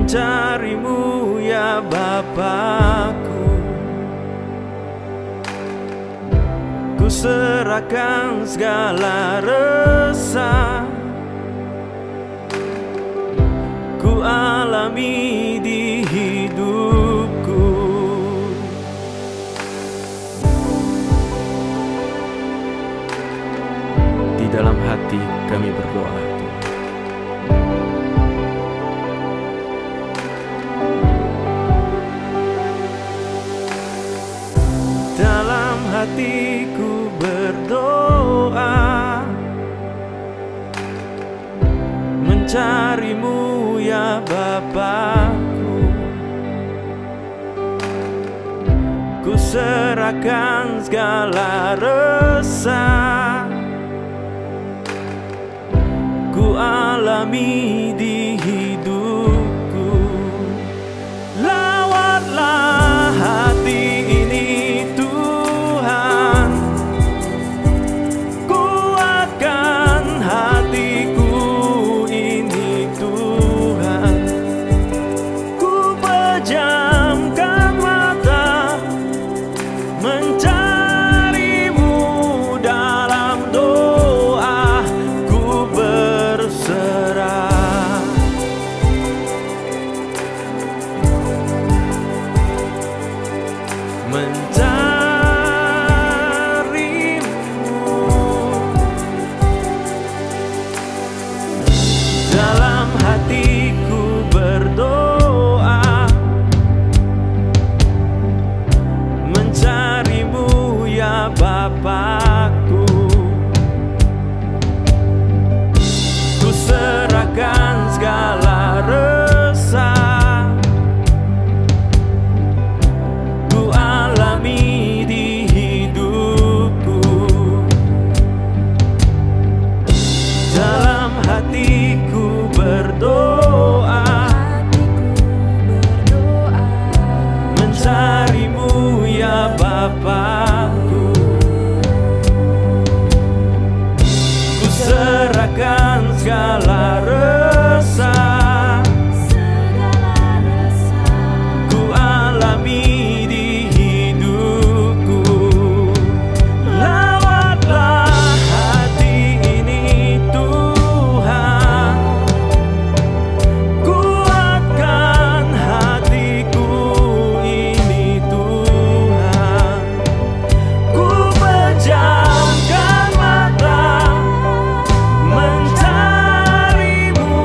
mencarimu ya Bapakku. Ku serahkan segala resah ku alami di hidupku. Di dalam hati kami berdoa, dalam hatiku berdoa, mencarimu ya Bapakku. Ku serahkan segala resah ku alami di hidupku. Lawatlah hati ini Tuhan, kuatkan hatiku ini Tuhan. Ku pejamkan mata mencarimu dalam doa, ku berserah. Mencarimu dalam hatiku berdoa, mencarimu ya Bapakku. Ku serahkan segala resah ku alami di hidupku. Dalam hatiku berdoa, mencarimu ya Bapakku. Ku serahkan segala resah ku alami di hidupku. Lawatlah hati ini Tuhan, kuatkan hatiku ini Tuhan. Ku pejamkan mata mencarimu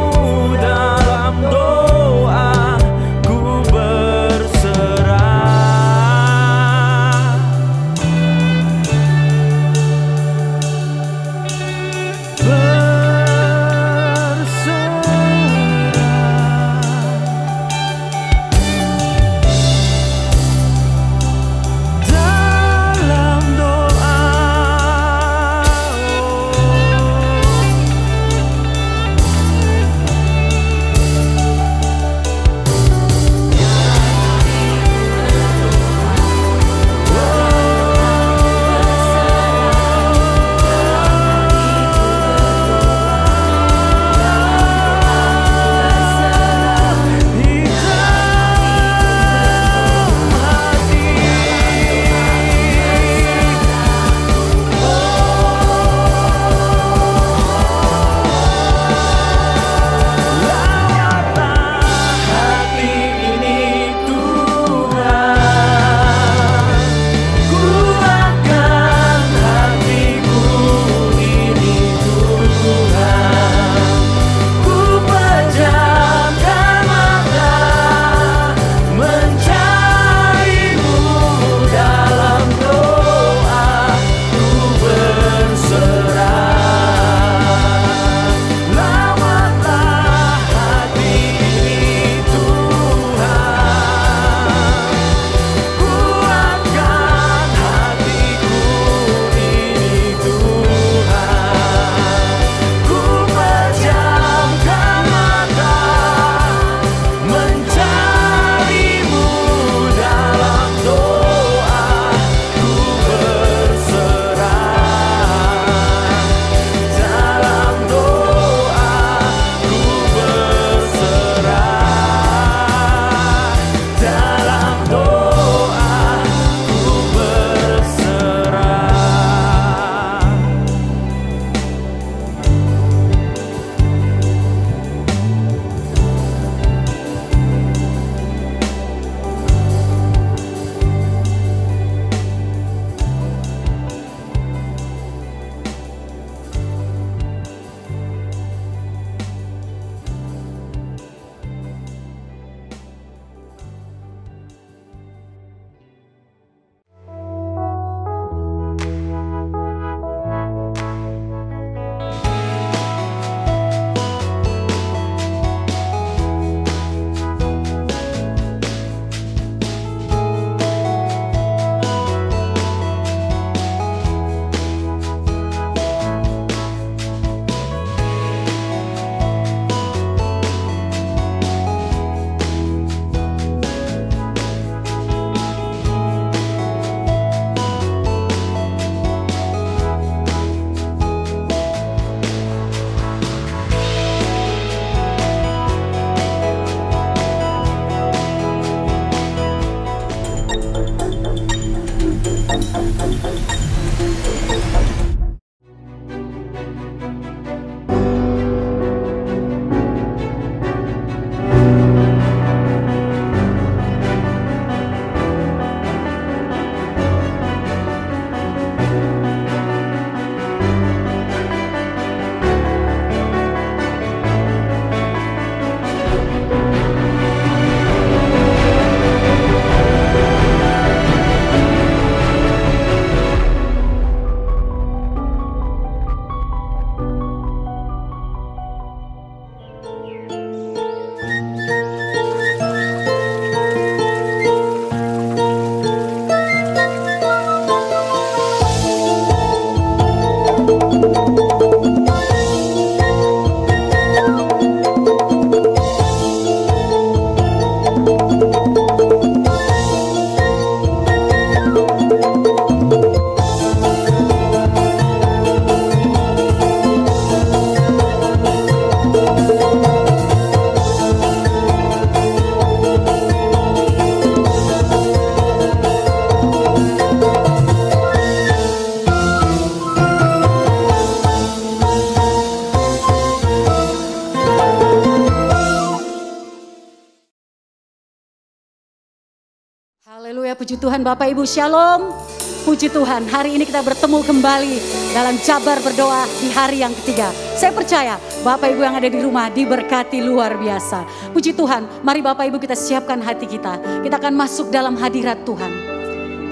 puji Tuhan Bapak Ibu, shalom. Puji Tuhan, hari ini kita bertemu kembali dalam Jabar Berdoa di hari yang ketiga. Saya percaya Bapak Ibu yang ada di rumah diberkati luar biasa. Puji Tuhan, mari Bapak Ibu kita siapkan hati kita. Kita akan masuk dalam hadirat Tuhan.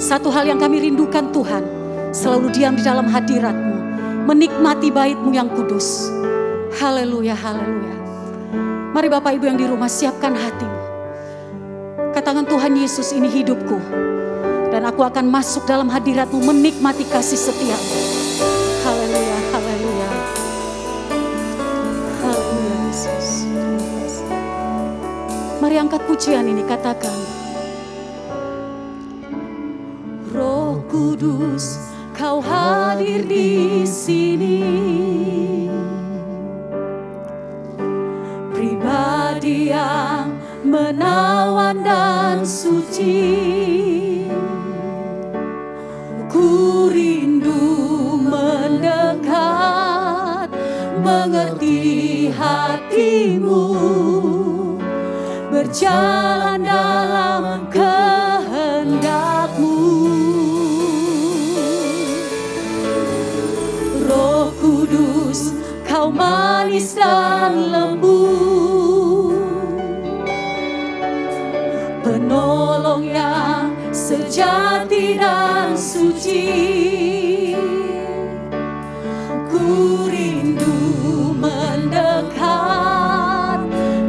Satu hal yang kami rindukan Tuhan, selalu diam di dalam hadirat-Mu, menikmati bait-Mu yang kudus. Haleluya, haleluya. Mari Bapak Ibu yang di rumah siapkan hatimu. Katakan, Tuhan Yesus, ini hidupku. Dan aku akan masuk dalam hadirat-Mu, menikmati kasih setia-Mu. Haleluya, haleluya. Haleluya Yesus. Mari angkat pujian ini, katakan. Roh Kudus, Kau hadir di sini. Pribadi yang menawan dan suci. Ku rindu mendekat, mengerti hati-Mu, berjalan dalam kehendak-Mu. Roh Kudus, Kau manis dan lembut, penolong yang sejati dan suci. Ku rindu mendekat,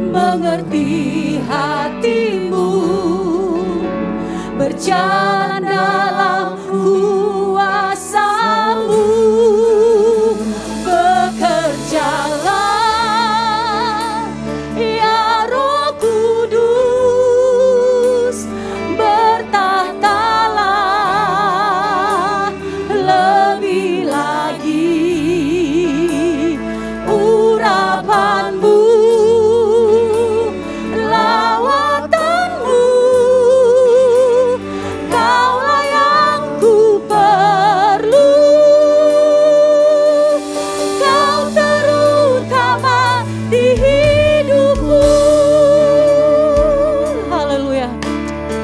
mengerti hati-Mu, berjalan dalam kuasa-Mu. Bekerjalah ya Roh Kudus, bertahtalah lebih lagi. Urapan-Mu, lawatan-Mu, Kaulah yang ku perlu. Kau terutama di hidupku. Haleluya.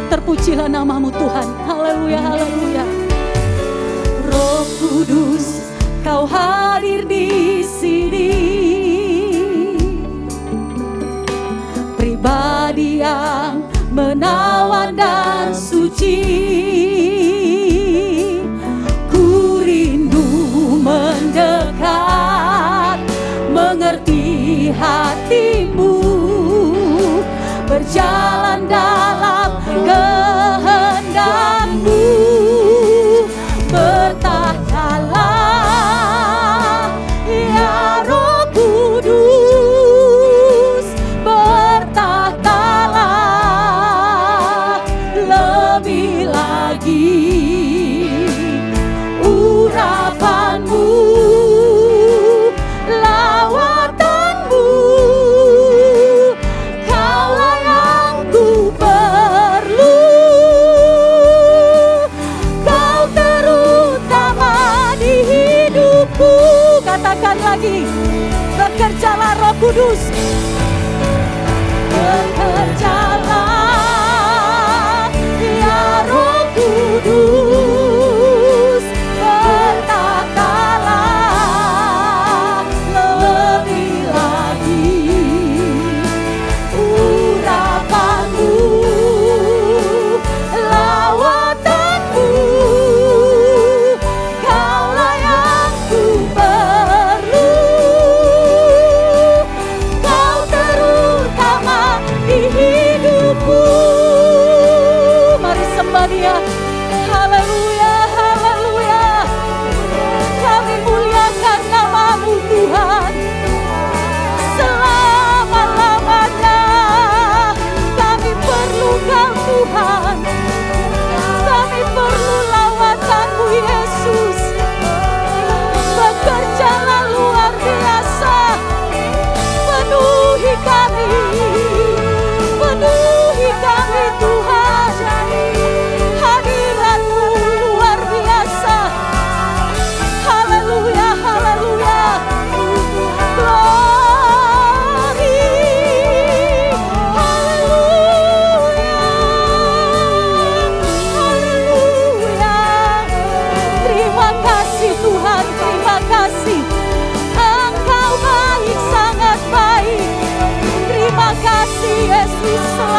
Terpujilah nama-Mu Tuhan. Haleluya, haleluya. Roh Kudus, Kau hadir di sini. Pribadi yang menawan dan suci. Ku rindu mendekat, mengerti hati-Mu, berjalan dalam kehendak-Mu. Bertahtalah ya Roh Kudus, bertahtalah lebih lagi. Urapan-Mu, lawatan-Mu, Kaulah yang ku perlu. Kau terutama di hidupku. Katakan lagi, bekerjalah Roh Kudus. Bekerjalah ya Roh Kudus, bertahtalah lebih lagi. Urapan-Mu, lawatan-Mu, Kaulah yang ku perlu. Kau terutama di hidupku.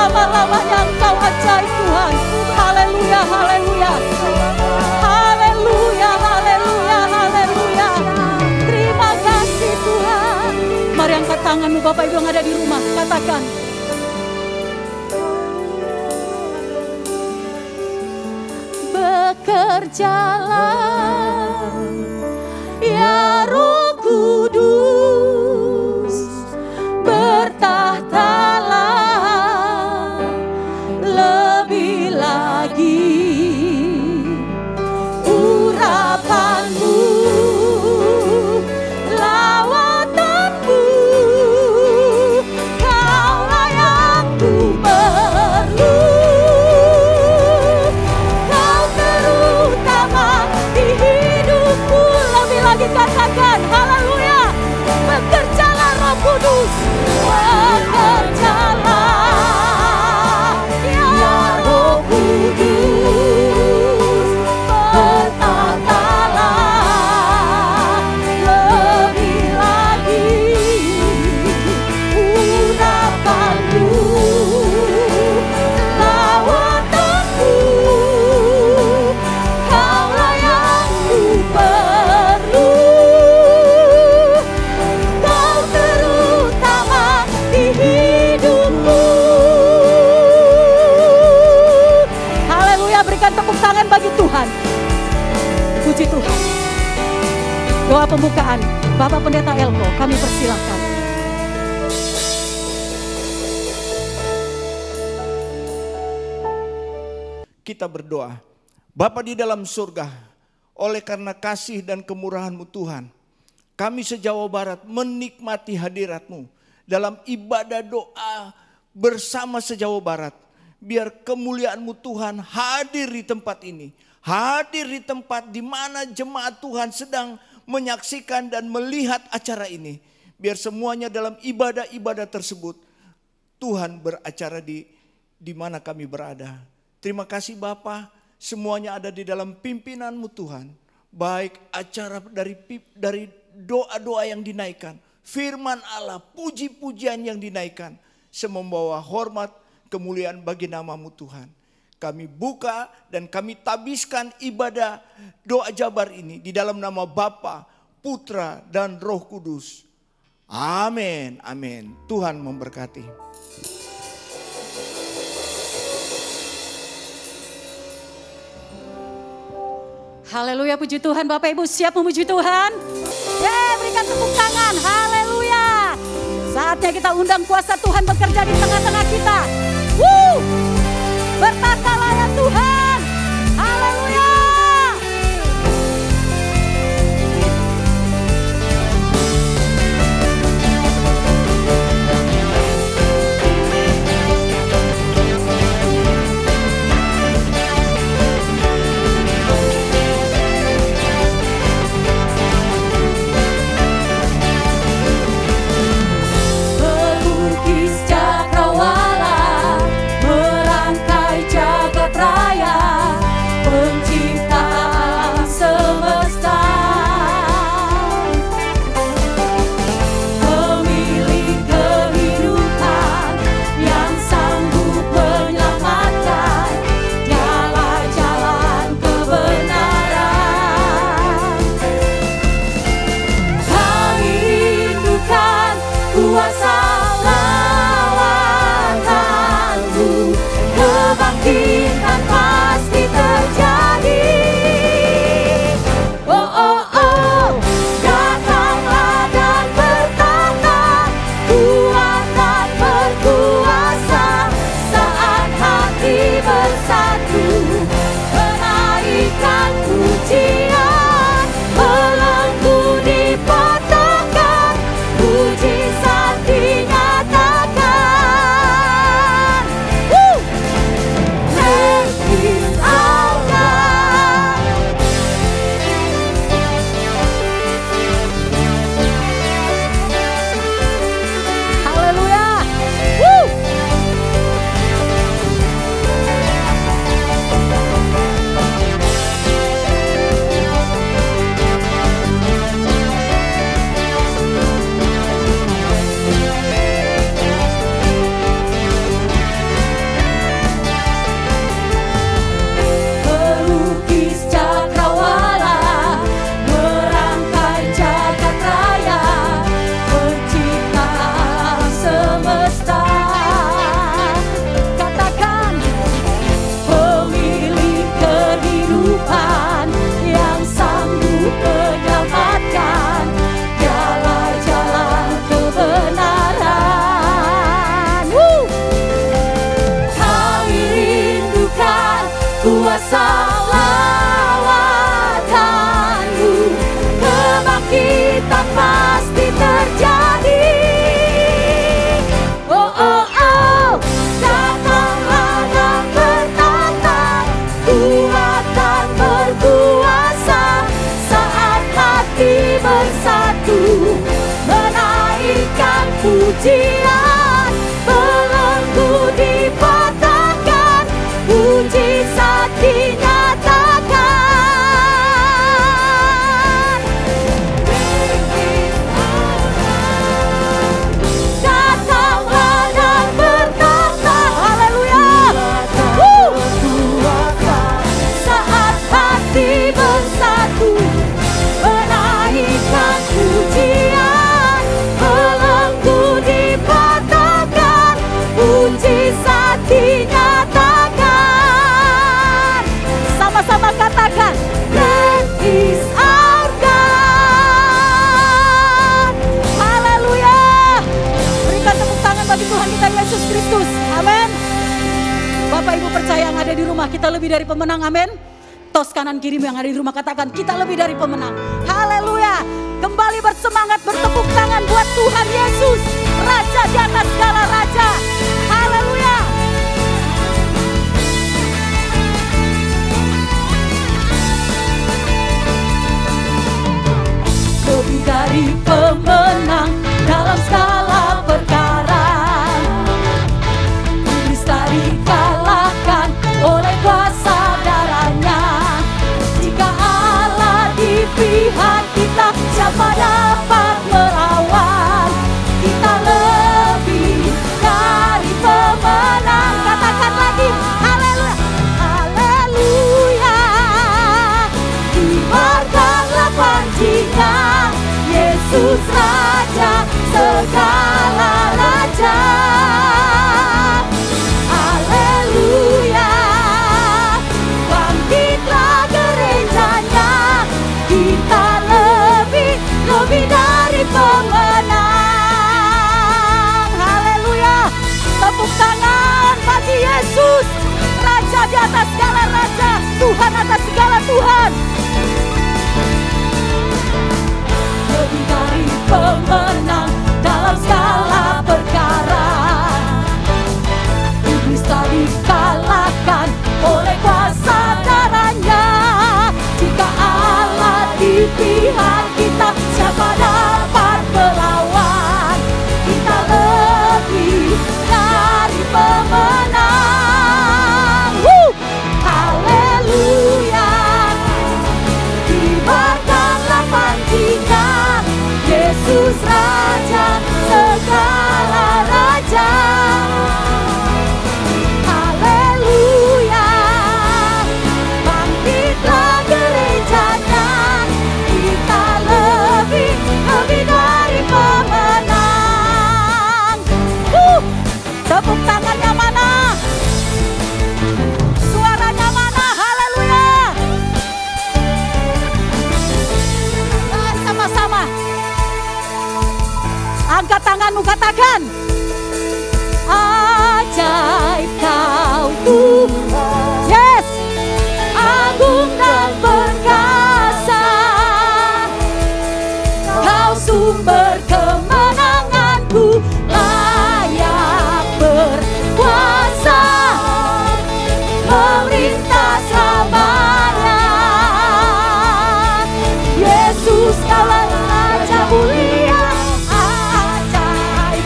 selama-lamanya Engkau ajaib Tuhan. Haleluya, haleluya. Haleluya, haleluya, haleluya. Terima kasih Tuhan. Mari angkat tanganmu Bapak Ibu yang ada di rumah, katakan. Bekerjalah ya Roh Kudus, bertahtalah lebih lagi. Urapanmu, lawatanmu, Kaulah yang ku perlu. Kau terutama di hidupku. Lebih lagi katakan haleluya. Bekerjalah Roh Kudus, bekerjalah ya Roh Kudus, bertahtalah lebih lagi. Urapanmu, lawatanmu, Kaulah yang ku perlu. Kau terutama di hidupku. Haleluya, berikan tepuk tangan bagi Tuhan. Puji Tuhan. Doa pembukaan Bapak Pendeta Elko, kami persilahkan. Kita berdoa. Bapa di dalam surga, oleh karena kasih dan kemurahan-Mu Tuhan, kami se-Jawa Barat menikmati hadirat-Mu dalam ibadah doa bersama se-Jawa Barat. Biar kemuliaan-Mu Tuhan hadir di tempat ini. Hadir di tempat di mana jemaat Tuhan sedang menyaksikan dan melihat acara ini. Biar semuanya dalam ibadah-ibadah tersebut Tuhan beracara di mana kami berada. Terima kasih Bapa, semuanya ada di dalam pimpinan-Mu Tuhan. Baik acara dari doa-doa yang dinaikkan, firman Allah, puji-pujian yang dinaikkan, semembawa hormat, kemuliaan bagi nama-Mu Tuhan. Kami buka dan kami tabiskan ibadah doa Jabar ini di dalam nama Bapa, Putra dan Roh Kudus. Amin, amin. Tuhan memberkati. Haleluya, puji Tuhan. Bapak Ibu siap memuji Tuhan? Berikan tepuk tangan. Haleluya. Saatnya kita undang kuasa Tuhan bekerja di tengah-tengah kita. Bertahtalah ya Tuhan. Haleluya. Pelukis cakrawala, merangkai jagat raya, penciptaan semesta. Pemilik kehidupan yang sanggup menyelamatkan, dialah jalan kebenaran. Kami rindukan kuasa lawatanmu, kebangkitan pasti terjadi. Oh, oh, oh, datanglah dan bertahta, kuatan berkuasa, saat hati bersatu, menaikkan pujian, belenggu dipatahkan, puji sakti kuasa lawakanmu, kebangkitan pasti terjadi. Oh oh oh, datanglah dan bertata, Tuhan akan berkuasa saat hati bersatu, menaikkan pujian, belenggu dipatahkan, mujizat dinyatakan. Datanglah dan bertata, haleluya. Saat hati bersatu, menaikkan pujian, belenggu dipatahkan, mujizat dinyatakan. Sama-sama katakan, that is our God. Haleluya. Berikan tepuk tangan bagi Tuhan kita Yesus Kristus. Amin. Bapak Ibu percaya yang ada di rumah, kita lebih dari pemenang, amin. Tos kanan kiri yang ada di rumah katakan, kita lebih dari pemenang. Haleluya. Kembali bersemangat, bertepuk tangan buat Tuhan Yesus, Raja di atas segala raja. Haleluya. Lebih dari pemenang dalam segala perkara, iblis tak dikalahkan oleh kuasa darahnya. Jika Allah di pihak kita, siapa dapat melawan? Kita lebih dari pemenang. Katakan lagi, haleluya, haleluya. Kibarkanlah pancinya, Yesus Raja segala raja. Haleluya. Bangkitlah gerejanya, kita lebih dari pemenang. Haleluya. Tepuk tangan bagi Yesus, Raja di atas segala raja, Tuhan atas segala Tuhan. Lebih dari pemenang dalam segala perkara, iblis tak dikalahkan oleh kuasa darahnya. Jika Allah di pihak kita, siapa dapat melawan? Kita lebih dari pemenang. Haleluya. Kibarkanlah pancinya, Yesus Raja segala raja. Haleluya. Bangkitlah gerejanya, kita lebih dari pemenang. Tepuk tangannya mana? Suaranya mana? Haleluya. Sama-sama. Angkat tanganmu, katakan, ajaib kau Tuhan. Yes. Agung dan perkasa, kau sumber kemenanganku, layak berkuasa, memerintah selamanya. Yesus kaulah Raja mulia, ajaib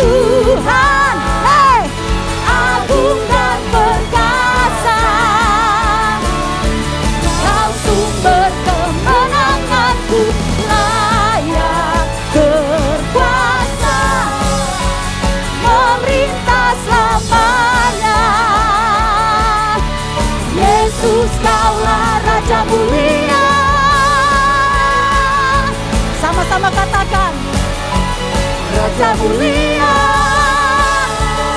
Tuhan. Hey, agung dan perkasa, kau sumber kemenanganku, layak berkuasa, memerintah selamanya. Yesus kaulah Raja mulia. Sama-sama katakan, Raja mulia.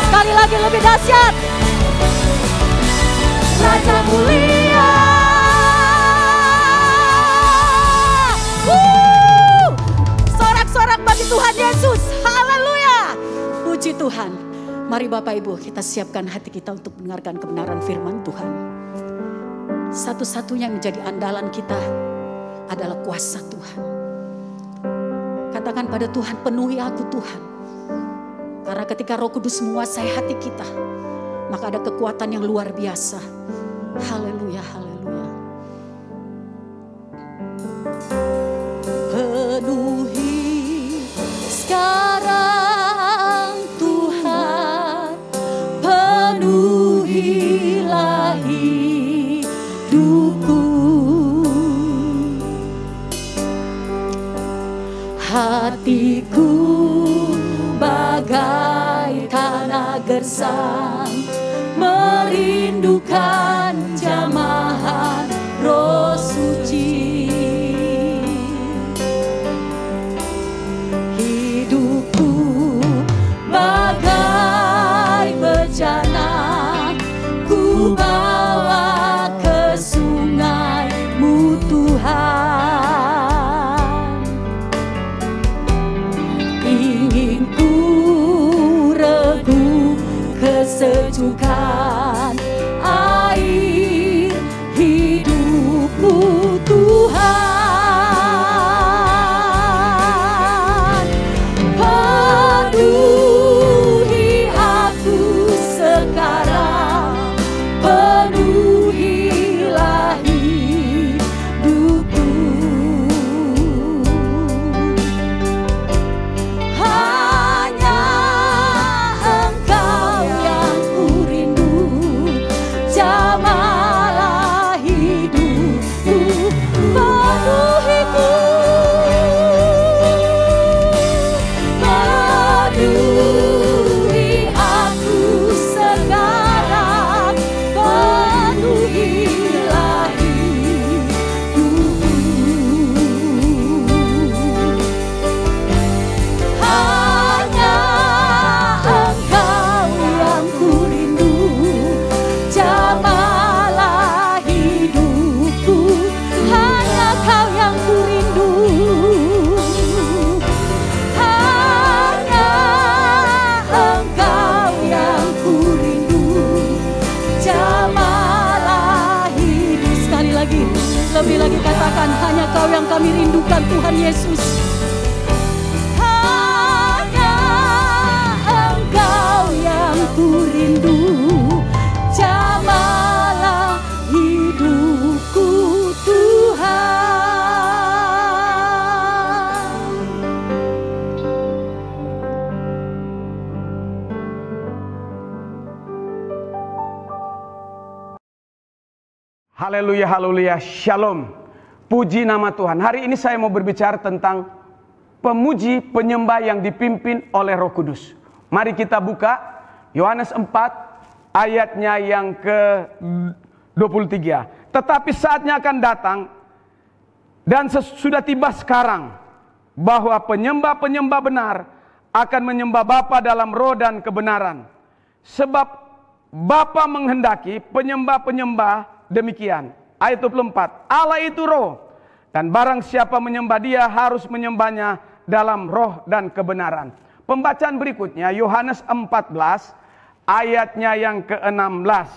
Sekali lagi lebih dahsyat, Raja mulia. Sorak-sorak bagi Tuhan Yesus. Haleluya. Puji Tuhan. Mari Bapak Ibu kita siapkan hati kita untuk mendengarkan kebenaran firman Tuhan. Satu-satunya yang menjadi andalan kita adalah kuasa Tuhan. Katakan pada Tuhan, penuhi aku Tuhan. Karena ketika Roh Kudus menguasai hati kita, maka ada kekuatan yang luar biasa. Haleluya, haleluya. Penuhi sekarang Tuhan, penuhilah hidupku. Hatiku bagai tanah gersang, merindukan jamahan Roh Suci. Hidupku bagai bejana, ku bawa ke sungai-Mu Tuhan. Ingin ku regu kesejukan air hidupku Tuhan. Penuhi aku sekarang, penuhilah hidupku. Hanya Engkau yang ku rindu, jamalah hidupku. Penuhiku, penuhi aku sekarang, penuhilah hidupku. Hanya Engkau yang ku rindu, jamalah hidupku. Hanya Kau yang ku rindu. Hanya Engkau yang ku rindu, jamalah hidup. Sekali lagi, lebih lagi katakan, hanya Kau yang kami rindukan Tuhan Yesus. Hanya Engkau yang ku rindu, jamalah hidupku Tuhan. Haleluya, haleluya, shalom. Puji nama Tuhan. Hari ini saya mau berbicara tentang pemuji penyembah yang dipimpin oleh Roh Kudus. Mari kita buka Yohanes 4 ayatnya yang ke-23. Tetapi saatnya akan datang dan sudah tiba sekarang bahwa penyembah-penyembah benar akan menyembah Bapa dalam roh dan kebenaran. Sebab Bapa menghendaki penyembah-penyembah demikian. Ayat 24. Allah itu roh, dan barang siapa menyembah Dia harus menyembahnya dalam roh dan kebenaran. Pembacaan berikutnya Yohanes 14 ayatnya yang ke-16.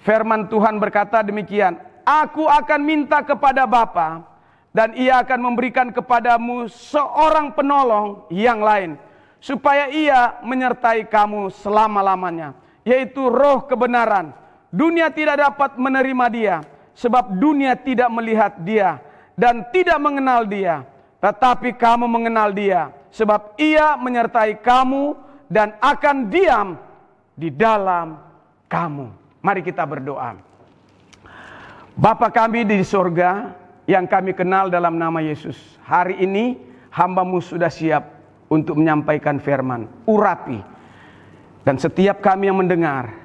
Firman Tuhan berkata demikian, Aku akan minta kepada Bapa, dan Ia akan memberikan kepadamu seorang penolong yang lain, supaya Ia menyertai kamu selama-lamanya, yaitu roh kebenaran. Dunia tidak dapat menerima Dia, sebab dunia tidak melihat Dia dan tidak mengenal Dia. Tetapi kamu mengenal Dia, sebab Ia menyertai kamu dan akan diam di dalam kamu. Mari kita berdoa. Bapa kami di surga yang kami kenal dalam nama Yesus, hari ini hamba-Mu sudah siap untuk menyampaikan firman. Urapi, dan setiap kami yang mendengar,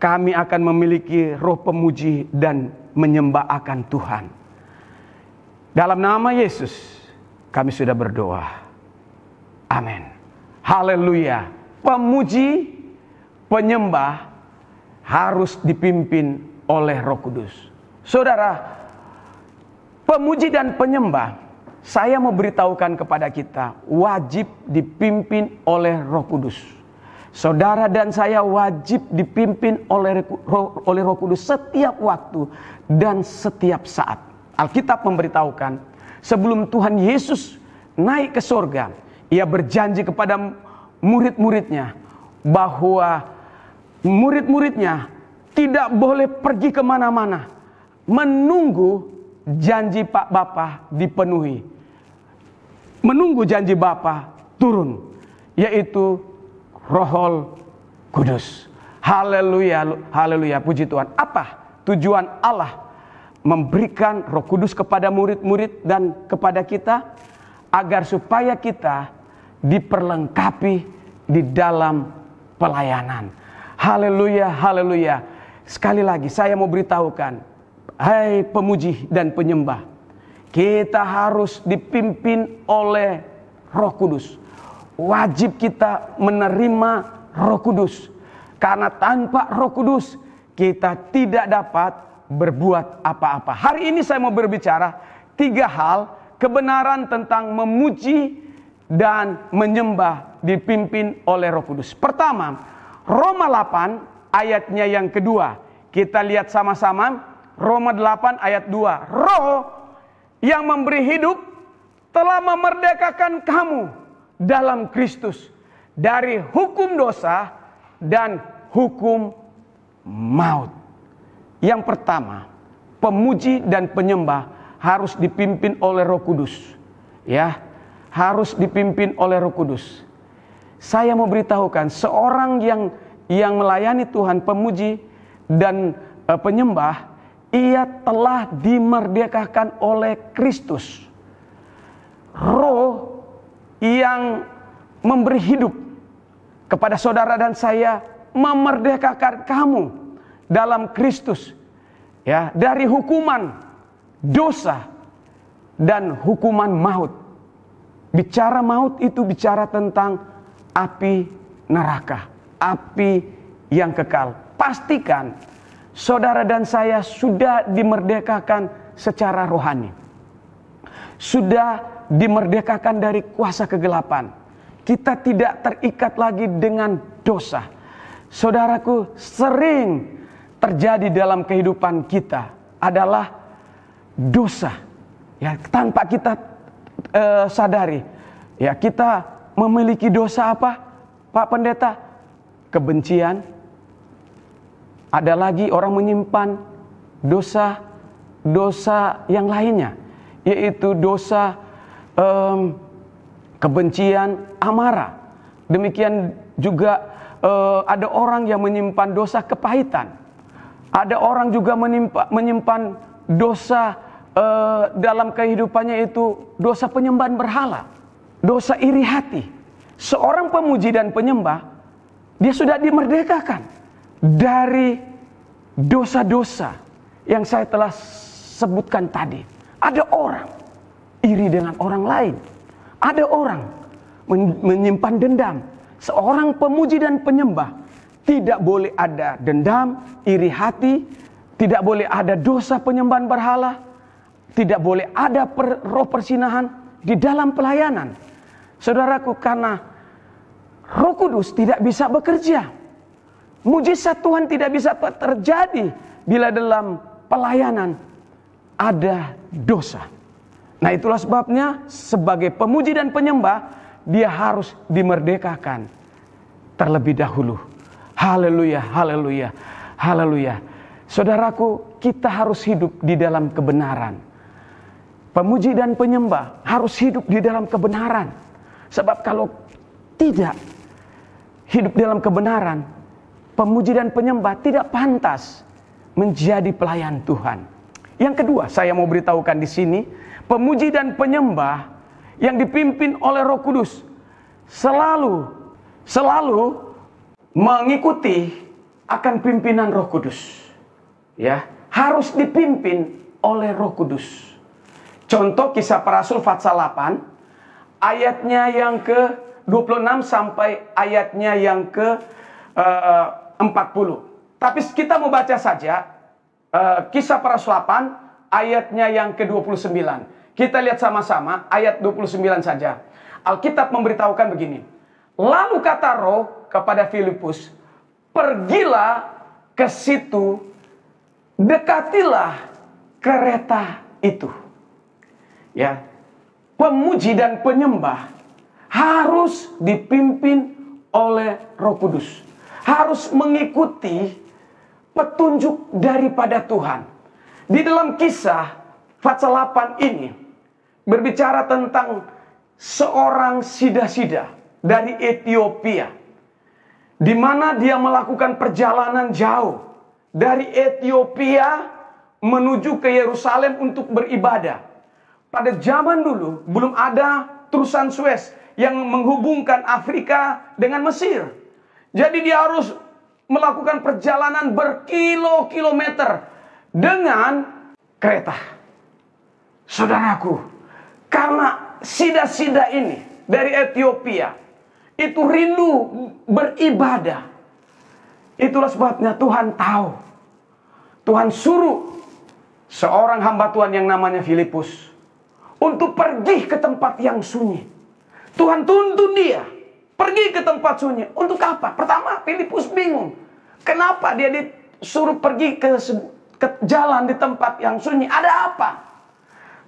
kami akan memiliki roh pemuji dan menyembah akan Tuhan. Dalam nama Yesus kami sudah berdoa. Amin. Haleluya. Pemuji, penyembah harus dipimpin oleh Roh Kudus. Saudara, pemuji dan penyembah, saya mau beritahukan kepada kita, wajib dipimpin oleh Roh Kudus. Saudara dan saya wajib dipimpin oleh Roh Kudus setiap waktu dan setiap saat. Alkitab memberitahukan, sebelum Tuhan Yesus naik ke surga, Ia berjanji kepada murid-muridnya bahwa murid-muridnya tidak boleh pergi kemana-mana, menunggu janji Pak Bapa dipenuhi, menunggu janji Bapa turun, yaitu Roh Kudus. Haleluya, haleluya, puji Tuhan. Apa tujuan Allah memberikan Roh Kudus kepada murid-murid dan kepada kita? Agar supaya kita diperlengkapi di dalam pelayanan. Haleluya, haleluya. Sekali lagi saya mau beritahukan, hai pemuji dan penyembah, kita harus dipimpin oleh Roh Kudus. Wajib kita menerima Roh Kudus, karena tanpa Roh Kudus kita tidak dapat berbuat apa-apa. Hari ini saya mau berbicara 3 hal kebenaran tentang memuji dan menyembah dipimpin oleh Roh Kudus. Pertama, Roma 8 ayatnya yang kedua. Kita lihat sama-sama, Roma 8 ayat 2. Roh yang memberi hidup telah memerdekakan kamu dalam Kristus dari hukum dosa dan hukum maut. Yang pertama, pemuji dan penyembah harus dipimpin oleh Roh Kudus. Ya, harus dipimpin oleh Roh Kudus. Saya mau beritahukan, seorang yang melayani Tuhan, pemuji dan penyembah, ia telah dimerdekakan oleh Kristus. Roh yang memberi hidup kepada saudara dan saya memerdekakan kamu dalam Kristus, ya, dari hukuman dosa dan hukuman maut. Bicara maut itu bicara tentang api neraka, api yang kekal. Pastikan saudara dan saya sudah dimerdekakan secara rohani, sudah dimerdekakan dari kuasa kegelapan. Kita tidak terikat lagi dengan dosa. Saudaraku, sering terjadi dalam kehidupan kita adalah dosa, ya, tanpa kita sadari. Ya, kita memiliki dosa apa, Pak Pendeta? Kebencian. Ada lagi orang menyimpan dosa yang lainnya, yaitu dosa kebencian, amarah. Demikian juga ada orang yang menyimpan dosa kepahitan. Ada orang juga menyimpan dosa dalam kehidupannya, itu dosa penyembahan berhala, dosa iri hati. Seorang pemuji dan penyembah, dia sudah dimerdekakan dari dosa-dosa yang saya telah sebutkan tadi. Ada orang iri dengan orang lain, ada orang menyimpan dendam. Seorang pemuji dan penyembah tidak boleh ada dendam, iri hati, tidak boleh ada dosa penyembahan berhala, tidak boleh ada roh persinahan di dalam pelayanan. Saudaraku, karena Roh Kudus tidak bisa bekerja, mujizat Tuhan tidak bisa terjadi bila dalam pelayanan ada dosa. Nah, itulah sebabnya sebagai pemuji dan penyembah, dia harus dimerdekakan terlebih dahulu. Haleluya, haleluya, haleluya. Saudaraku, kita harus hidup di dalam kebenaran. Pemuji dan penyembah harus hidup di dalam kebenaran. Sebab kalau tidak hidup dalam kebenaran, pemuji dan penyembah tidak pantas menjadi pelayan Tuhan. Yang kedua, saya mau beritahukan di sini, pemuji dan penyembah yang dipimpin oleh Roh Kudus selalu mengikuti akan pimpinan Roh Kudus. Ya, harus dipimpin oleh Roh Kudus. Contoh Kisah Para Rasul pasal 8 ayatnya yang ke-26 sampai ayatnya yang ke-40. Tapi kita mau baca saja Kisah Para Rasul 8 ayatnya yang ke-29. Kita lihat sama-sama ayat 29 saja. Alkitab memberitahukan begini. Lalu kata Roh kepada Filipus, pergilah ke situ, dekatilah kereta itu. Ya, pemuji dan penyembah harus dipimpin oleh Roh Kudus, harus mengikuti petunjuk daripada Tuhan. Di dalam Kisah pasal 8 ini berbicara tentang seorang sida-sida dari Ethiopia, di mana dia melakukan perjalanan jauh dari Ethiopia menuju ke Yerusalem untuk beribadah. Pada zaman dulu belum ada terusan Suez yang menghubungkan Afrika dengan Mesir. Jadi dia harus melakukan perjalanan berkilo-kilometer dengan kereta. Saudaraku, karena sida-sida ini dari Ethiopia itu rindu beribadah. Itulah sebabnya Tuhan tahu. Tuhan suruh seorang hamba Tuhan yang namanya Filipus untuk pergi ke tempat yang sunyi. Tuhan tuntun dia pergi ke tempat sunyi. Untuk apa? Pertama, Filipus bingung. Kenapa dia disuruh pergi ke jalan di tempat yang sunyi? Ada apa?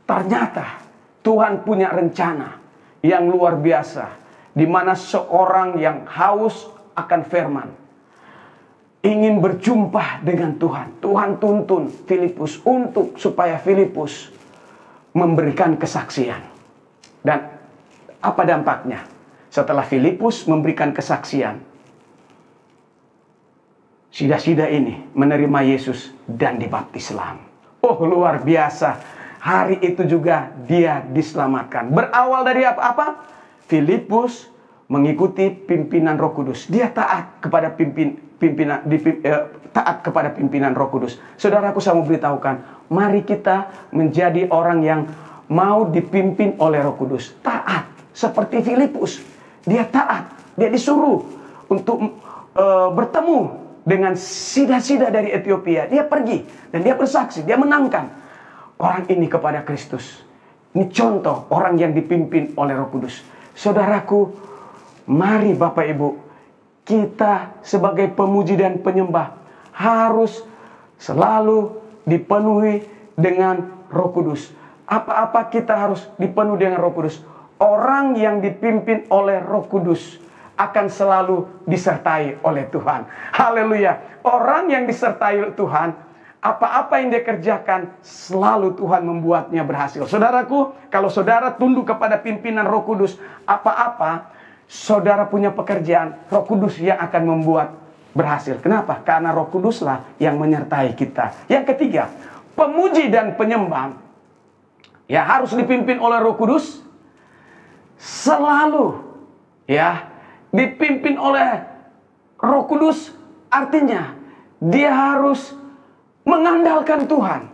Ternyata Tuhan punya rencana yang luar biasa, di mana seorang yang haus akan firman ingin berjumpa dengan Tuhan. Tuhan tuntun Filipus supaya Filipus memberikan kesaksian. Dan apa dampaknya? Setelah Filipus memberikan kesaksian, sida-sida ini menerima Yesus dan dibaptislah. Oh, luar biasa. Hari itu juga dia diselamatkan. Berawal dari apa? Filipus mengikuti pimpinan Roh Kudus. Dia taat kepada taat kepada pimpinan Roh Kudus. Saudaraku, saya mau beritahukan, mari kita menjadi orang yang mau dipimpin oleh Roh Kudus. Taat seperti Filipus. Dia taat. Dia disuruh untuk bertemu dengan sida-sida dari Ethiopia. Dia pergi dan dia bersaksi. Dia menangkan orang ini kepada Kristus. Ini contoh orang yang dipimpin oleh Roh Kudus. Saudaraku, mari Bapak Ibu, kita sebagai pemuji dan penyembah harus selalu dipenuhi dengan Roh Kudus. Apa-apa kita harus dipenuhi dengan Roh Kudus. Orang yang dipimpin oleh Roh Kudus akan selalu disertai oleh Tuhan. Haleluya. Orang yang disertai oleh Tuhan, apa-apa yang dia kerjakan, selalu Tuhan membuatnya berhasil. Saudaraku, kalau saudara tunduk kepada pimpinan Roh Kudus, apa-apa saudara punya pekerjaan, Roh Kudus yang akan membuat berhasil. Kenapa? Karena Roh Kuduslah yang menyertai kita. Yang ketiga, pemuji dan penyembah ya harus dipimpin oleh Roh Kudus. Selalu ya dipimpin oleh Roh Kudus, artinya dia harus mengandalkan Tuhan.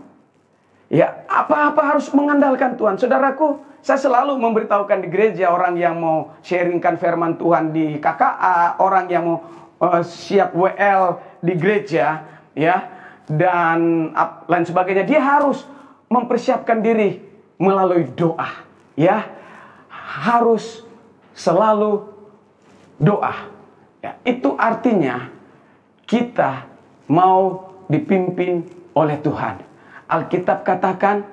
Ya, apa-apa harus mengandalkan Tuhan. Saudaraku, saya selalu memberitahukan di gereja, orang yang mau sharingkan firman Tuhan di KKA, orang yang mau siap WL di gereja, ya, dan lain sebagainya, dia harus mempersiapkan diri melalui doa, ya. Harus selalu doa. Ya, itu artinya kita mau dipimpin oleh Tuhan. Alkitab katakan,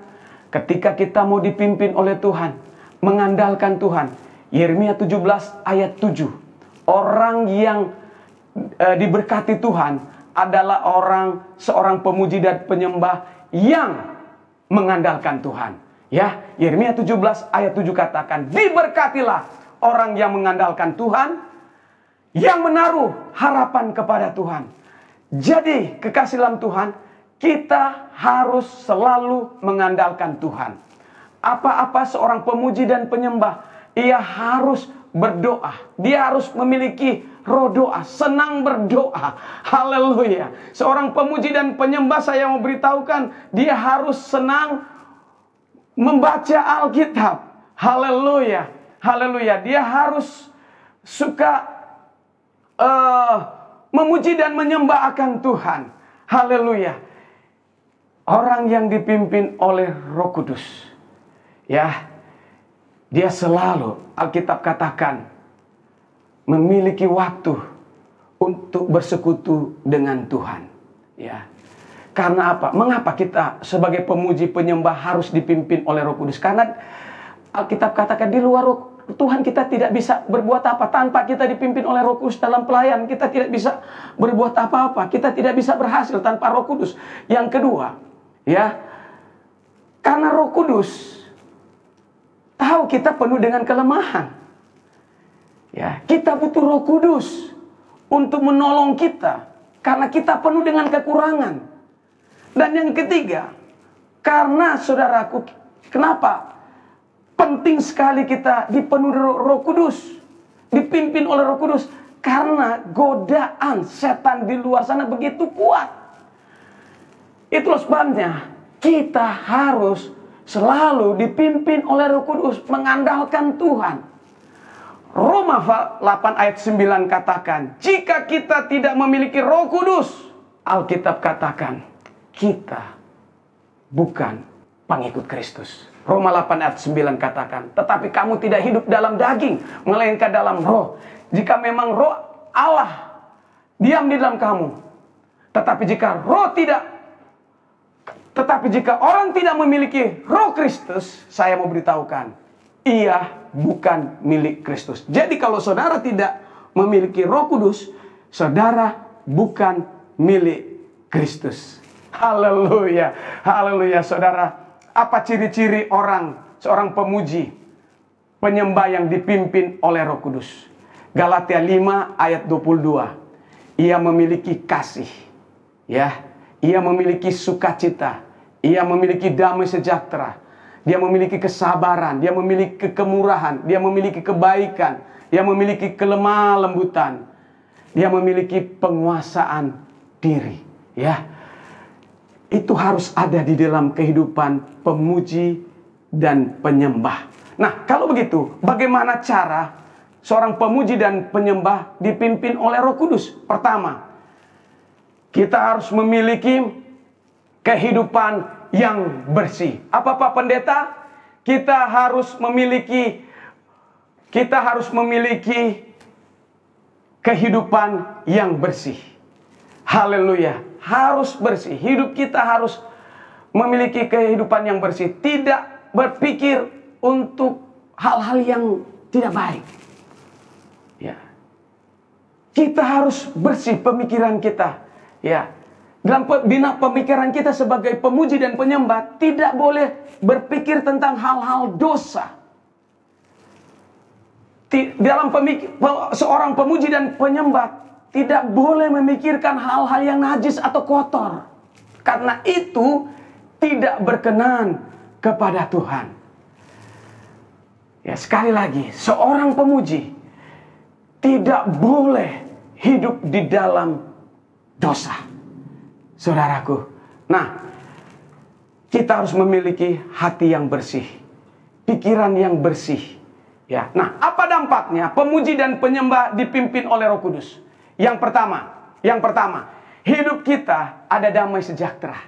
ketika kita mau dipimpin oleh Tuhan, mengandalkan Tuhan. Yeremia 17 ayat 7. Orang yang diberkati Tuhan adalah seorang pemuji dan penyembah yang mengandalkan Tuhan. Ya, Yeremia 17 ayat 7 katakan, diberkatilah orang yang mengandalkan Tuhan, yang menaruh harapan kepada Tuhan. Jadi, kekasih dalam Tuhan, kita harus selalu mengandalkan Tuhan. Apa-apa seorang pemuji dan penyembah, ia harus berdoa. Dia harus memiliki roh doa, senang berdoa. Haleluya. Seorang pemuji dan penyembah, saya mau beritahukan, dia harus senang membaca Alkitab. Haleluya. Haleluya. Dia harus suka memuji dan menyembah akan Tuhan. Haleluya. Orang yang dipimpin oleh Roh Kudus, ya, dia selalu, Alkitab katakan, memiliki waktu untuk bersekutu dengan Tuhan. Ya. Karena apa? Mengapa kita sebagai pemuji penyembah harus dipimpin oleh Roh Kudus? Karena Alkitab katakan di luar Roh Tuhan kita tidak bisa berbuat apa. Tanpa kita dipimpin oleh Roh Kudus dalam pelayanan, kita tidak bisa berbuat apa-apa. Kita tidak bisa berhasil tanpa Roh Kudus. Yang kedua, ya, karena Roh Kudus tahu kita penuh dengan kelemahan. Ya, kita butuh Roh Kudus untuk menolong kita karena kita penuh dengan kekurangan. Dan yang ketiga, karena saudaraku, kenapa penting sekali kita dipenuhi Roh Kudus, dipimpin oleh Roh Kudus? Karena godaan setan di luar sana begitu kuat. Itulah sebabnya kita harus selalu dipimpin oleh Roh Kudus, mengandalkan Tuhan. Roma 8 ayat 9 katakan, jika kita tidak memiliki Roh Kudus, Alkitab katakan, kita bukan pengikut Kristus. Roma 8 ayat 9 katakan, tetapi kamu tidak hidup dalam daging, melainkan dalam roh. Jika memang roh Allah diam di dalam kamu, tetapi jika orang tidak memiliki Roh Kristus, saya mau beritahukan, ia bukan milik Kristus. Jadi kalau saudara tidak memiliki Roh Kudus, saudara bukan milik Kristus. Haleluya, haleluya saudara. Apa ciri-ciri seorang pemuji, penyembah yang dipimpin oleh Roh Kudus? Galatia 5 ayat 22. Ia memiliki kasih, ya. Ia memiliki sukacita, ia memiliki damai sejahtera, dia memiliki kesabaran, dia memiliki kemurahan, dia memiliki kebaikan, dia memiliki kelemah lembutan, dia memiliki penguasaan diri, ya. Itu harus ada di dalam kehidupan pemuji dan penyembah. Nah, kalau begitu, bagaimana cara seorang pemuji dan penyembah dipimpin oleh Roh Kudus? Pertama, kita harus memiliki kehidupan yang bersih. Apa Pak Pendeta? Kita harus memiliki kehidupan yang bersih. Haleluya. Harus bersih. Hidup kita harus memiliki kehidupan yang bersih. Tidak berpikir untuk hal-hal yang tidak baik. Ya. Kita harus bersih pemikiran kita. Ya. Dalam pemikiran kita sebagai pemuji dan penyembah, tidak boleh berpikir tentang hal-hal dosa. Dalam seorang pemuji dan penyembah tidak boleh memikirkan hal-hal yang najis atau kotor. Karena itu tidak berkenan kepada Tuhan. Ya, sekali lagi, seorang pemuji tidak boleh hidup di dalam dosa. Saudaraku. Nah, kita harus memiliki hati yang bersih, pikiran yang bersih. Ya. Nah, apa dampaknya pemuji dan penyembah dipimpin oleh Roh Kudus? Yang pertama, hidup kita ada damai sejahtera.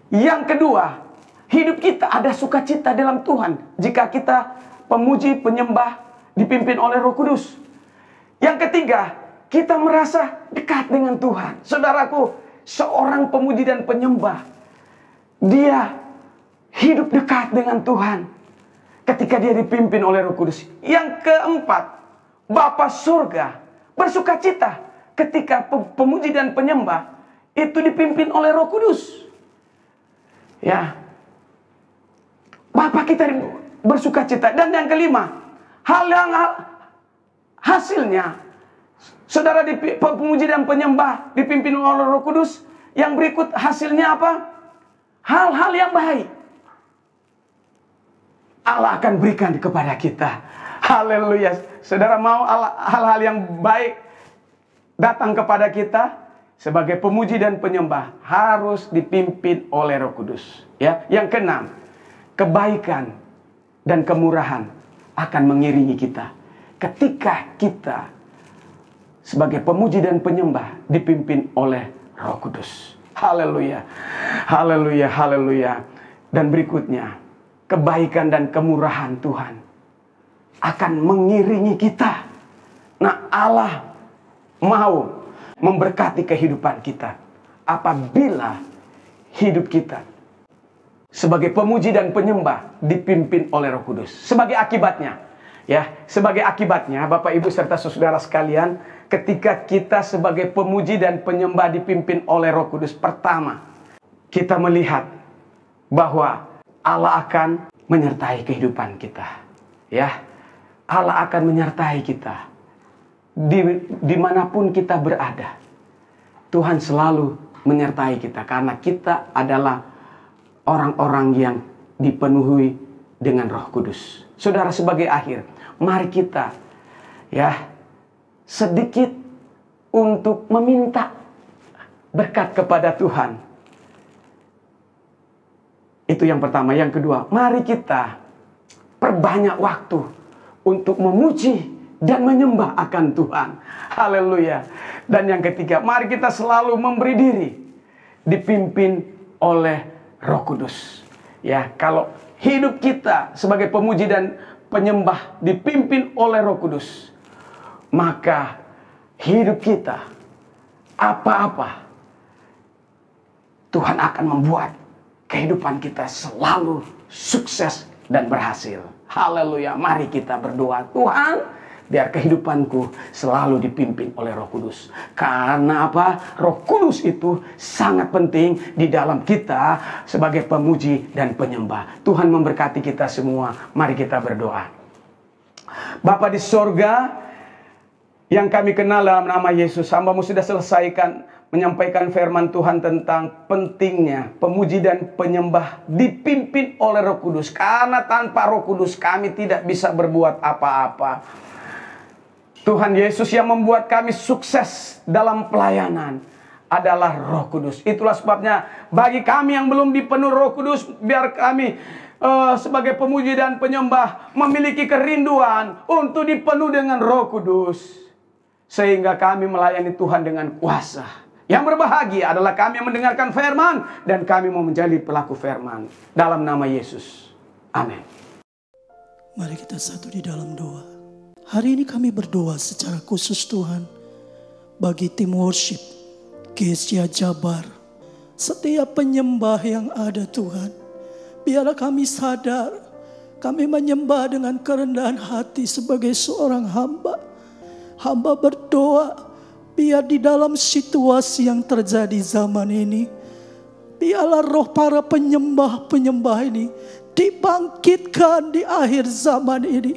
Yang kedua, hidup kita ada sukacita dalam Tuhan. Jika kita pemuji, penyembah, dipimpin oleh Roh Kudus. Yang ketiga, kita merasa dekat dengan Tuhan. Saudaraku, seorang pemuji dan penyembah, dia hidup dekat dengan Tuhan ketika dia dipimpin oleh Roh Kudus. Yang keempat, Bapa surga bersukacita ketika pemuji dan penyembah itu dipimpin oleh Roh Kudus. Ya. Bapa kita bersukacita. Dan yang kelima, hasilnya, saudara pemuji dan penyembah dipimpin oleh Roh Kudus, yang berikut hasilnya apa? Hal-hal yang baik Allah akan berikan kepada kita. Haleluya. Saudara mau hal-hal yang baik datang kepada kita? Sebagai pemuji dan penyembah harus dipimpin oleh Roh Kudus. Ya, yang keenam, kebaikan dan kemurahan akan mengiringi kita ketika kita sebagai pemuji dan penyembah dipimpin oleh Roh Kudus. Haleluya. Haleluya, haleluya. Dan berikutnya, kebaikan dan kemurahan Tuhan akan mengiringi kita. Nah, Allah mau memberkati kehidupan kita apabila hidup kita sebagai pemuji dan penyembah dipimpin oleh Roh Kudus. Sebagai akibatnya, Bapak Ibu serta saudara sekalian, ketika kita sebagai pemuji dan penyembah dipimpin oleh Roh Kudus, pertama, kita melihat bahwa Allah akan menyertai kehidupan kita. Ya, Allah akan menyertai kita dimanapun kita berada. Tuhan selalu menyertai kita karena kita adalah orang-orang yang dipenuhi dengan Roh Kudus. Saudara, sebagai akhir, mari kita sedikit untuk meminta berkat kepada Tuhan. Itu yang pertama. Yang kedua, mari kita perbanyak waktu untuk memuji dan menyembah akan Tuhan. Haleluya. Dan yang ketiga, mari kita selalu memberi diri dipimpin oleh Roh Kudus. Ya, kalau hidup kita sebagai pemuji dan penyembah dipimpin oleh Roh Kudus, maka hidup kita apa-apa Tuhan akan membuat kehidupan kita selalu sukses dan berhasil. Haleluya. Mari kita berdoa, Tuhan, biar kehidupanku selalu dipimpin oleh Roh Kudus. Karena apa? Roh Kudus itu sangat penting di dalam kita sebagai pemuji dan penyembah. Tuhan memberkati kita semua. Mari kita berdoa. Bapa di sorga, yang kami kenal dalam nama Yesus, hamba-Mu sudah selesaikan menyampaikan firman Tuhan tentang pentingnya pemuji dan penyembah dipimpin oleh Roh Kudus. Karena tanpa Roh Kudus kami tidak bisa berbuat apa-apa. Tuhan Yesus yang membuat kami sukses dalam pelayanan adalah Roh Kudus. Itulah sebabnya bagi kami yang belum dipenuhi Roh Kudus, biar kami sebagai pemuji dan penyembah memiliki kerinduan untuk dipenuhi dengan Roh Kudus. Sehingga kami melayani Tuhan dengan kuasa. Yang berbahagia adalah kami yang mendengarkan firman dan kami mau menjadi pelaku firman. Dalam nama Yesus. Amin. Mari kita satu di dalam doa. Hari ini kami berdoa secara khusus Tuhan bagi tim worship GSJ Jabar. Setiap penyembah yang ada Tuhan, biarlah kami sadar kami menyembah dengan kerendahan hati sebagai seorang hamba. Hamba berdoa biar di dalam situasi yang terjadi zaman ini, biarlah roh para penyembah-penyembah ini dibangkitkan di akhir zaman ini.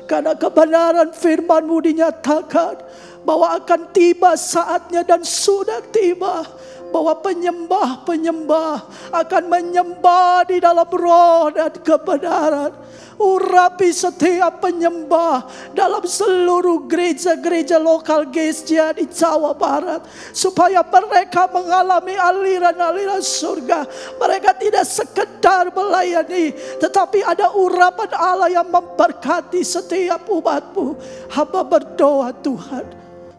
Karena kebenaran firman-Mu dinyatakan bahwa akan tiba saatnya dan sudah tiba, bahwa penyembah-penyembah akan menyembah di dalam roh dan kebenaran. Urapi setiap penyembah dalam seluruh gereja-gereja lokal GSJ di Jawa Barat, supaya mereka mengalami aliran-aliran surga. Mereka tidak sekedar melayani, tetapi ada urapan Allah yang memberkati setiap umat-Mu. Hamba berdoa Tuhan,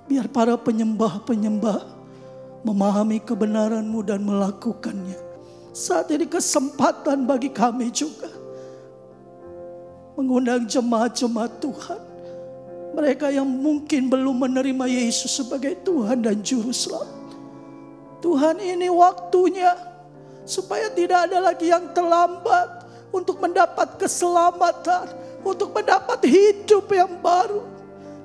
biar para penyembah-penyembah memahami kebenaran-Mu dan melakukannya. Saat ini kesempatan bagi kami juga mengundang jemaat-jemaat Tuhan, mereka yang mungkin belum menerima Yesus sebagai Tuhan dan Juru Selamat. Tuhan, ini waktunya supaya tidak ada lagi yang terlambat untuk mendapat keselamatan, untuk mendapat hidup yang baru.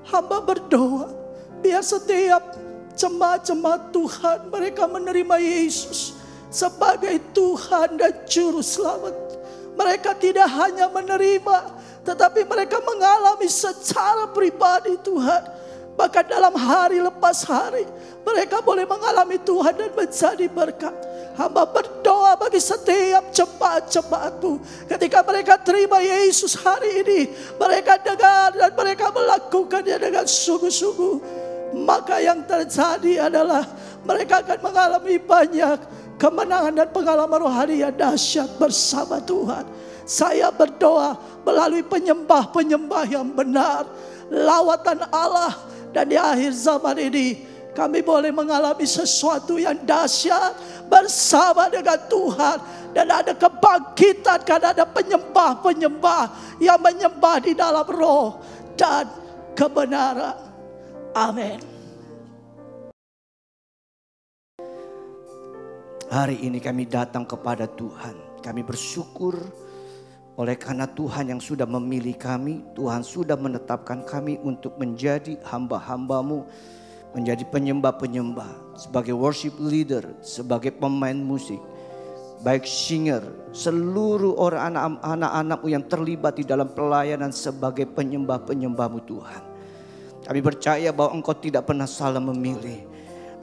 Hamba berdoa biar setiap jemaat-jemaat Tuhan, mereka menerima Yesus sebagai Tuhan dan Juru Selamat. Mereka tidak hanya menerima, tetapi mereka mengalami secara pribadi Tuhan. Bahkan dalam hari lepas hari, mereka boleh mengalami Tuhan dan menjadi berkat. Hamba berdoa bagi setiap jemaat-jemaat-Mu, ketika mereka terima Yesus hari ini, mereka dengar dan mereka melakukannya dengan sungguh-sungguh. Maka yang terjadi adalah mereka akan mengalami banyak kemenangan dan pengalaman rohani yang dahsyat bersama Tuhan. Saya berdoa melalui penyembah-penyembah yang benar, lawatan Allah, dan di akhir zaman ini kami boleh mengalami sesuatu yang dahsyat bersama dengan Tuhan. Dan ada kebangkitan karena ada penyembah-penyembah yang menyembah di dalam roh dan kebenaran. Amin. Hari ini kami datang kepada Tuhan. Kami bersyukur oleh karena Tuhan yang sudah memilih kami. Tuhan sudah menetapkan kami untuk menjadi hamba-hamba-Mu. Menjadi penyembah-penyembah. Sebagai worship leader. Sebagai pemain musik. Baik singer. Seluruh orang anak-anak-mu yang terlibat di dalam pelayanan sebagai penyembah-penyembah-Mu Tuhan. Kami percaya bahwa Engkau tidak pernah salah memilih.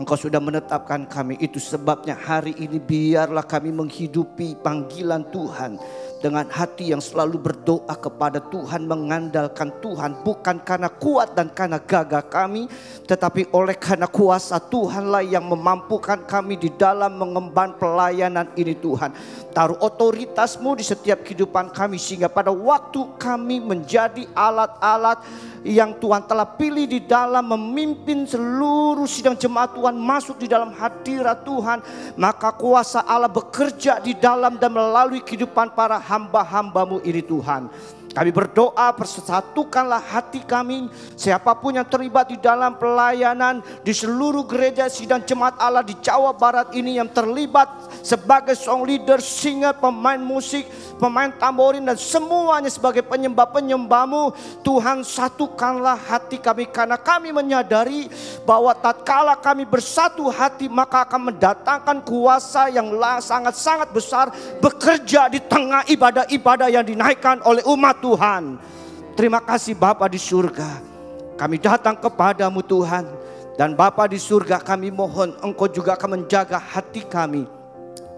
Engkau sudah menetapkan kami, itu sebabnya hari ini biarlah kami menghidupi panggilan Tuhan. Dengan hati yang selalu berdoa kepada Tuhan, mengandalkan Tuhan. Bukan karena kuat dan karena gagah kami, tetapi oleh karena kuasa Tuhanlah yang memampukan kami di dalam mengemban pelayanan ini Tuhan. Taruh otoritas-Mu di setiap kehidupan kami, sehingga pada waktu kami menjadi alat-alat yang Tuhan telah pilih di dalam memimpin seluruh sidang jemaat Tuhan masuk di dalam hadirat Tuhan, maka kuasa Allah bekerja di dalam dan melalui kehidupan para hamba-hamba-Mu ini Tuhan. Kami berdoa, persatukanlah hati kami, siapapun yang terlibat di dalam pelayanan di seluruh gereja sidang jemaat Allah di Jawa Barat ini yang terlibat sebagai song leader, singer, pemain musik, pemain tamborin dan semuanya sebagai penyembah-penyembah-Mu. Tuhan, satukanlah hati kami karena kami menyadari bahwa tatkala kami bersatu hati maka akan mendatangkan kuasa yang sangat-sangat besar bekerja di tengah ibadah-ibadah yang dinaikkan oleh umat Tuhan. Terima kasih Bapa di surga. Kami datang kepadamu Tuhan. Dan Bapa di surga, kami mohon Engkau juga akan menjaga hati kami.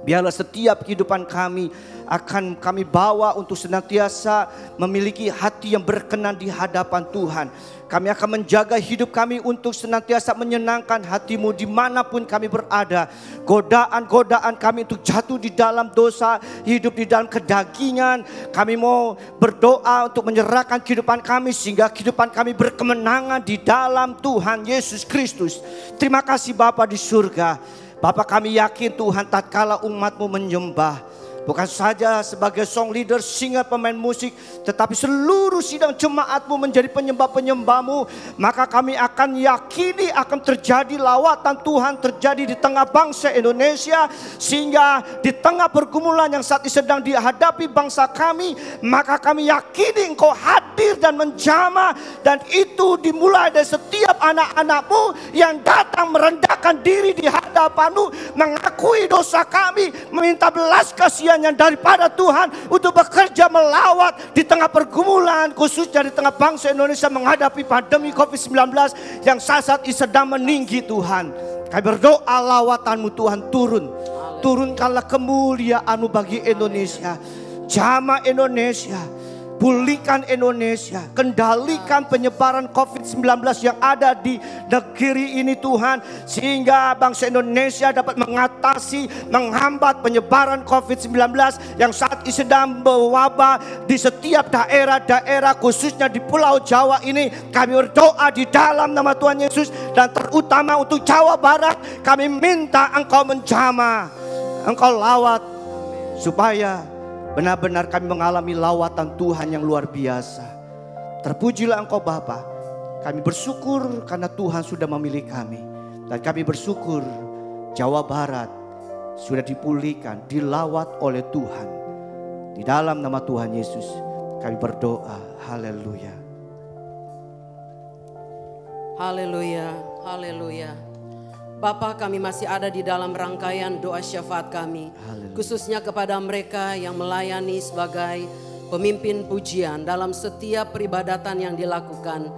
Biarlah setiap kehidupan kami akan kami bawa untuk senantiasa memiliki hati yang berkenan di hadapan Tuhan. Kami akan menjaga hidup kami untuk senantiasa menyenangkan hati-Mu dimanapun kami berada. Godaan-godaan kami untuk jatuh di dalam dosa, hidup di dalam kedagingan. Kami mau berdoa untuk menyerahkan kehidupan kami sehingga kehidupan kami berkemenangan di dalam Tuhan Yesus Kristus. Terima kasih Bapa di surga. Bapa, kami yakin Tuhan tatkala umat-Mu menyembah, bukan saja sebagai song leader, singer, pemain musik, tetapi seluruh sidang jemaat-Mu menjadi penyembah-penyembah-Mu, maka kami akan yakini akan terjadi lawatan Tuhan terjadi di tengah bangsa Indonesia, sehingga di tengah pergumulan yang saat ini sedang dihadapi bangsa kami, maka kami yakini Engkau hadir dan menjamah, dan itu dimulai dari setiap anak-anak-Mu yang datang merendahkan diri di hadapan-Mu, mengakui dosa kami, meminta belas kasihan yang daripada Tuhan untuk bekerja melawat di tengah pergumulan, khususnya di tengah bangsa Indonesia menghadapi pandemi COVID-19 yang saat ini sedang meninggi Tuhan. Kami berdoa lawatan-Mu Tuhan turun. Turunkanlah kemuliaan-Mu bagi Indonesia. Jamah Indonesia. Pulihkan Indonesia, kendalikan penyebaran COVID-19 yang ada di negeri ini Tuhan, sehingga bangsa Indonesia dapat mengatasi, menghambat penyebaran COVID-19 yang saat ini sedang berwabah di setiap daerah-daerah, khususnya di Pulau Jawa ini. Kami berdoa di dalam nama Tuhan Yesus, dan terutama untuk Jawa Barat, kami minta Engkau menjamah, Engkau lawat, supaya benar-benar kami mengalami lawatan Tuhan yang luar biasa. Terpujilah Engkau Bapa. Kami bersyukur karena Tuhan sudah memilih kami. Dan kami bersyukur Jawa Barat sudah dipulihkan, dilawat oleh Tuhan. Di dalam nama Tuhan Yesus kami berdoa. Haleluya. Haleluya, haleluya. Bapa, kami masih ada di dalam rangkaian doa syafaat kami. Khususnya kepada mereka yang melayani sebagai pemimpin pujian dalam setiap peribadatan yang dilakukan.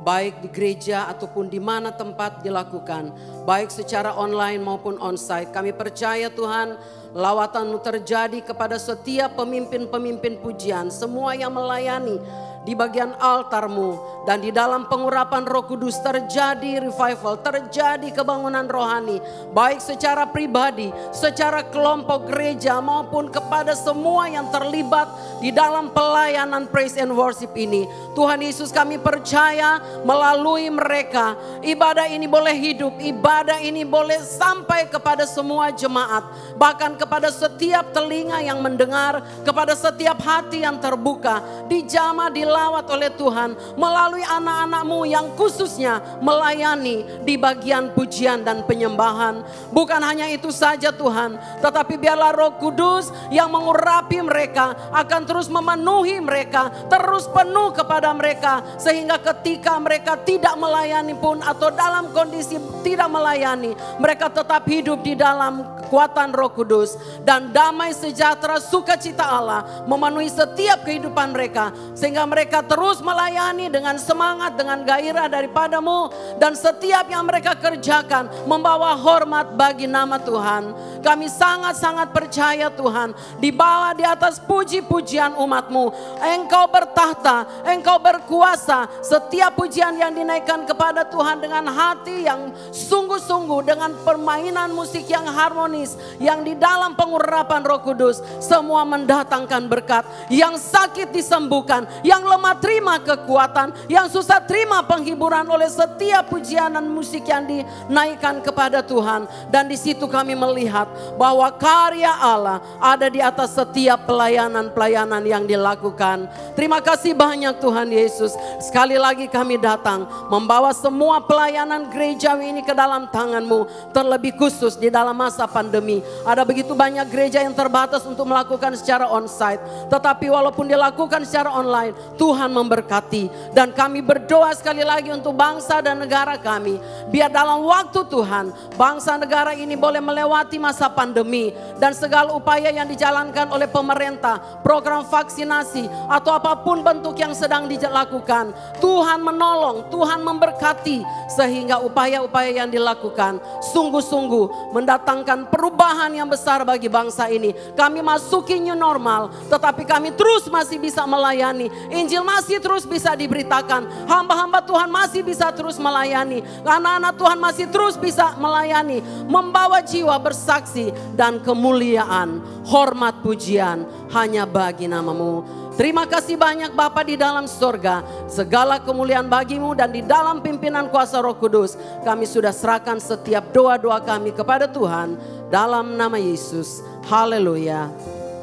Baik di gereja ataupun di mana tempat dilakukan. Baik secara online maupun onsite. Kami percaya Tuhan, lawatan-Mu terjadi kepada setiap pemimpin-pemimpin pujian. Semua yang melayani di bagian altar-Mu, dan di dalam pengurapan Roh Kudus terjadi revival, terjadi kebangunan rohani, baik secara pribadi, secara kelompok gereja maupun kepada semua yang terlibat di dalam pelayanan praise and worship ini. Tuhan Yesus, kami percaya melalui mereka ibadah ini boleh hidup, ibadah ini boleh sampai kepada semua jemaat, bahkan kepada setiap telinga yang mendengar, kepada setiap hati yang terbuka, dijamah di dilawat oleh Tuhan melalui anak-anak-Mu yang khususnya melayani di bagian pujian dan penyembahan. Bukan hanya itu saja Tuhan, tetapi biarlah Roh Kudus yang mengurapi mereka akan terus memenuhi mereka, terus penuh kepada mereka, sehingga ketika mereka tidak melayani pun atau dalam kondisi tidak melayani, mereka tetap hidup di dalam kekuatan Roh Kudus, dan damai sejahtera sukacita Allah memenuhi setiap kehidupan mereka, sehingga mereka terus melayani dengan semangat, dengan gairah daripada-Mu, dan setiap yang mereka kerjakan membawa hormat bagi nama Tuhan. Kami sangat-sangat percaya Tuhan, di bawah di atas puji-pujian umat-Mu, Engkau bertahta, Engkau berkuasa. Setiap pujian yang dinaikkan kepada Tuhan dengan hati yang sungguh-sungguh, dengan permainan musik yang harmonis, yang di dalam pengurapan Roh Kudus, semua mendatangkan berkat. Yang sakit disembuhkan, yang lemah terima kekuatan, yang susah terima penghiburan oleh setiap pujian dan musik yang dinaikkan kepada Tuhan. Dan di situ kami melihat bahwa karya Allah ada di atas setiap pelayanan-pelayanan yang dilakukan. Terima kasih banyak Tuhan Yesus. Sekali lagi kami datang membawa semua pelayanan gerejawi ini ke dalam tangan-Mu, terlebih khusus di dalam masa pandemi. Ada begitu banyak gereja yang terbatas untuk melakukan secara onsite, tetapi walaupun dilakukan secara online, Tuhan memberkati. Dan kami berdoa sekali lagi untuk bangsa dan negara kami, biar dalam waktu Tuhan, bangsa negara ini boleh melewati masa pandemi, dan segala upaya yang dijalankan oleh pemerintah, program vaksinasi atau apapun bentuk yang sedang dilakukan, Tuhan menolong, Tuhan memberkati, sehingga upaya-upaya yang dilakukan sungguh-sungguh mendatangkan perubahan yang besar bagi bangsa ini. Kami masuki new normal, tetapi kami terus masih bisa melayani. Injil masih terus bisa diberitakan. Hamba-hamba Tuhan masih bisa terus melayani. Anak-anak Tuhan masih terus bisa melayani, membawa jiwa bersaksi, dan kemuliaan, hormat, pujian hanya bagi nama-Mu. Terima kasih banyak Bapa di dalam surga. Segala kemuliaan bagi-Mu, dan di dalam pimpinan kuasa Roh Kudus, kami sudah serahkan setiap doa-doa kami kepada Tuhan. Dalam nama Yesus. Haleluya.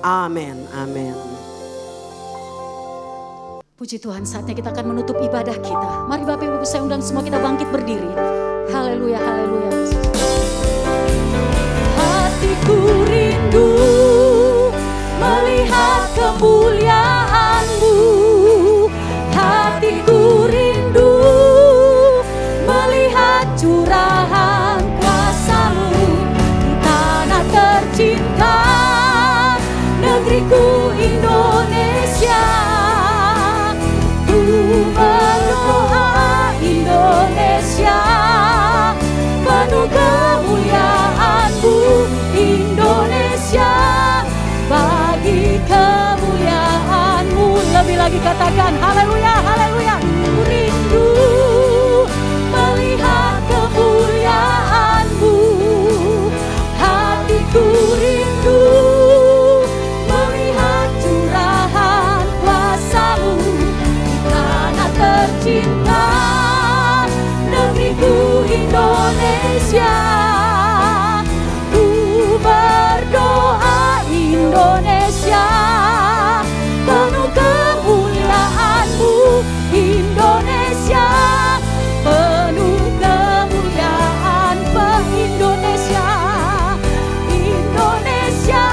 Amin. Amin. Puji Tuhan, saatnya kita akan menutup ibadah kita. Mari Bapak Ibu saya undang semua kita bangkit berdiri. Haleluya, haleluya. Hatiku rindu melihat kemuliaan-Mu. Hatiku rindu melihat curahan kuasa-Mu di tanah tercinta, negeriku Indonesia. Ku berdoa Indonesia, penuh kemuliaan-Mu Indonesia, bagi kemuliaan-Mu. Lebih lagi katakan haleluya, haleluya. Ku rindu melihat kemuliaan-Mu. Hatiku rindu melihat curahan kuasa-Mu di tanah tercinta, negeriku Indonesia. Ku berdoa Indonesia, penuh kemuliaan-Mu Indonesia, penuh kemuliaan Indonesia. Indonesia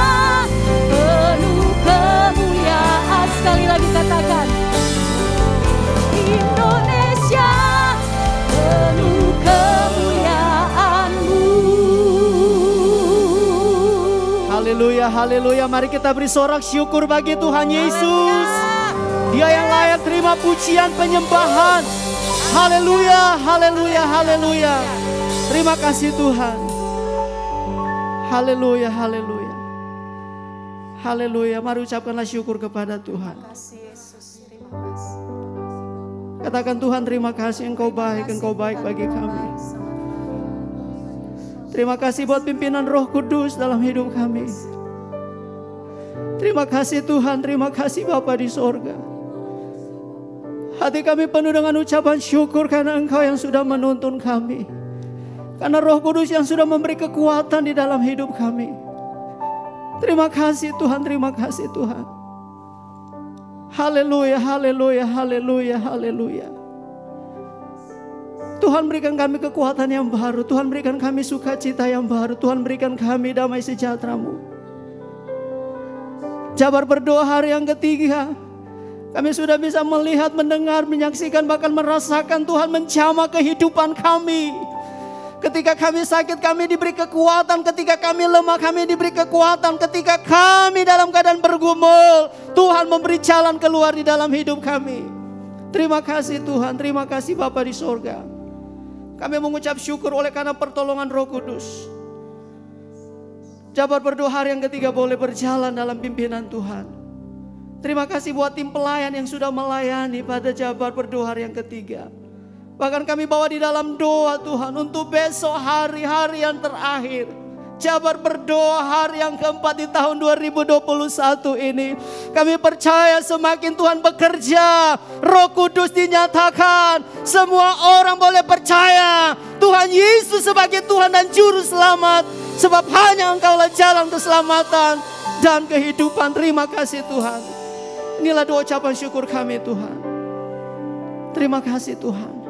penuh kemuliaan. Sekali lagi katakan Indonesia penuh kemuliaan-Mu. Haleluya, haleluya. Mari kita beri sorak syukur bagi Tuhan Yesus. Dia yang layak terima pujian penyembahan. Haleluya, haleluya, haleluya. Terima kasih Tuhan. Haleluya, haleluya. Haleluya. Mari ucapkanlah syukur kepada Tuhan. Katakan Tuhan, terima kasih, Engkau baik bagi kami. Terima kasih buat pimpinan Roh Kudus dalam hidup kami. Terima kasih Tuhan, terima kasih Bapa di sorga. Hati kami penuh dengan ucapan syukur karena Engkau yang sudah menuntun kami. Karena Roh Kudus yang sudah memberi kekuatan di dalam hidup kami. Terima kasih Tuhan, terima kasih Tuhan. Haleluya, haleluya, haleluya, haleluya. Tuhan berikan kami kekuatan yang baru. Tuhan berikan kami sukacita yang baru. Tuhan berikan kami damai sejahtera-Mu. Jabar berdoa hari yang ketiga. Kami sudah bisa melihat, mendengar, menyaksikan, bahkan merasakan Tuhan menjamah kehidupan kami. Ketika kami sakit, kami diberi kekuatan. Ketika kami lemah, kami diberi kekuatan. Ketika kami dalam keadaan bergumul, Tuhan memberi jalan keluar di dalam hidup kami. Terima kasih Tuhan, terima kasih Bapa di sorga. Kami mengucap syukur oleh karena pertolongan Roh Kudus. Jabar berdoa hari yang ketiga boleh berjalan dalam pimpinan Tuhan. Terima kasih buat tim pelayan yang sudah melayani pada jabar berdoa hari yang ketiga. Bahkan kami bawa di dalam doa Tuhan untuk besok hari-hari yang terakhir. Jabar berdoa hari yang keempat di tahun 2021 ini. Kami percaya semakin Tuhan bekerja, Roh Kudus dinyatakan. Semua orang boleh percaya Tuhan Yesus sebagai Tuhan dan Juru Selamat. Sebab hanya Engkaulah jalan keselamatan dan kehidupan. Terima kasih Tuhan. Inilah doa ucapan syukur kami Tuhan. Terima kasih Tuhan.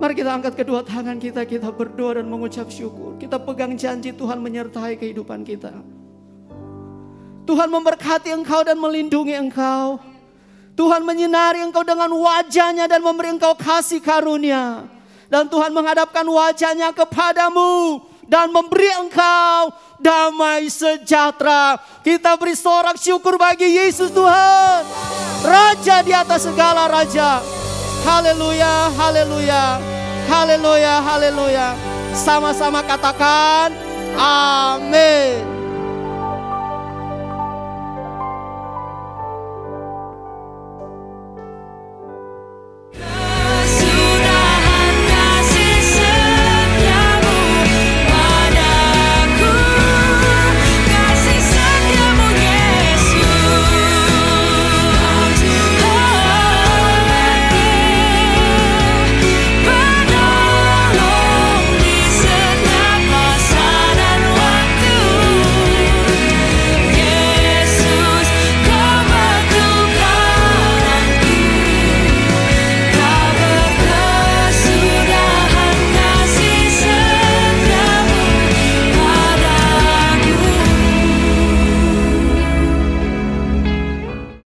Mari kita angkat kedua tangan kita berdoa dan mengucap syukur. Kita pegang janji Tuhan menyertai kehidupan kita. Tuhan memberkati engkau dan melindungi engkau. Tuhan menyinari engkau dengan wajahnya dan memberi engkau kasih karunia. Dan Tuhan menghadapkan wajahnya kepadamu dan memberi engkau damai sejahtera. Kita beri sorak syukur bagi Yesus Tuhan, Raja di atas segala raja. Haleluya, haleluya, haleluya, haleluya. Sama-sama katakan amin.